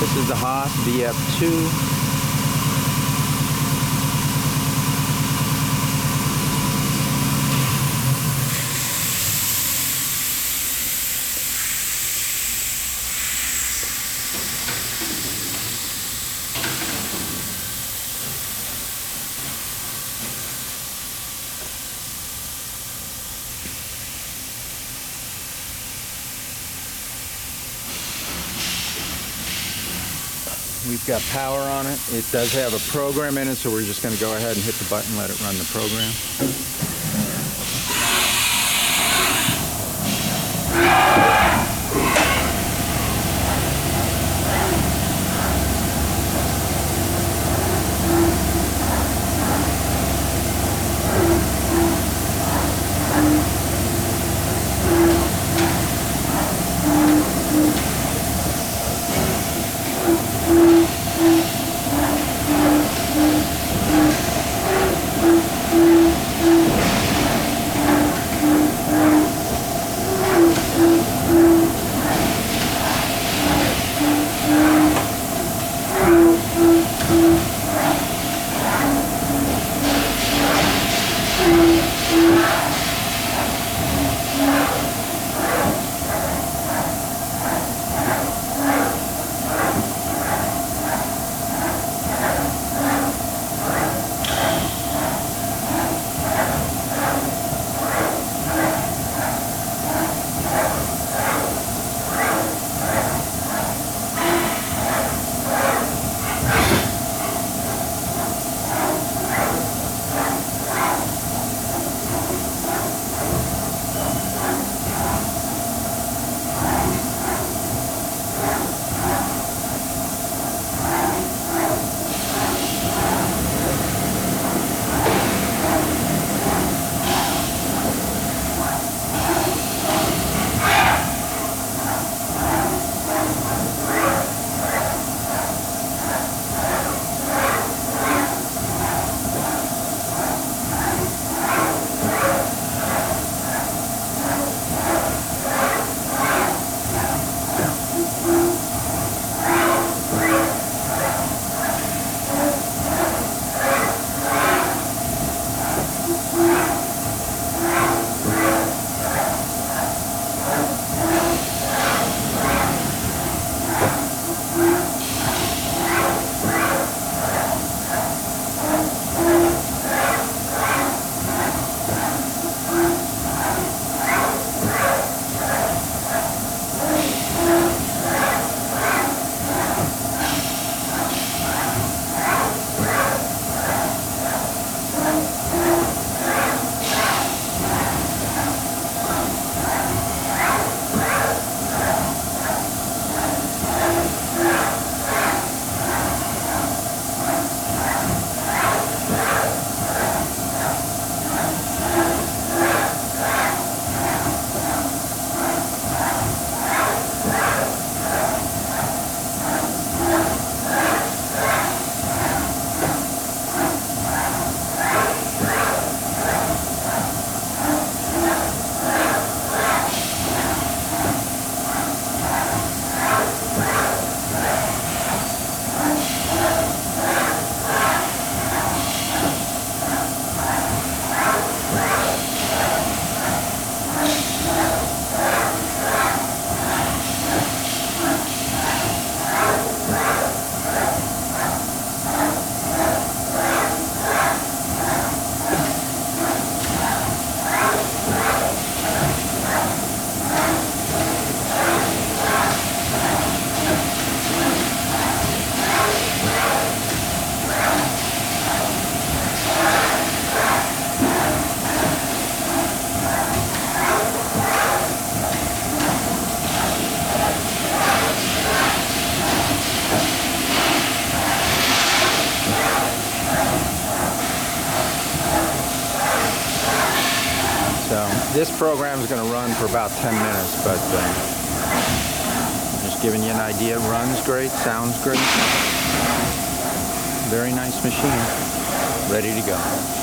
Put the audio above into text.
This is the Haas VF2. We've got power on it. It does have a program in it, so we're just going to go ahead and hit the button, let it run the program. This program is going to run for about 10 minutes, but just giving you an idea. It runs great, sounds great. Very nice machine, ready to go.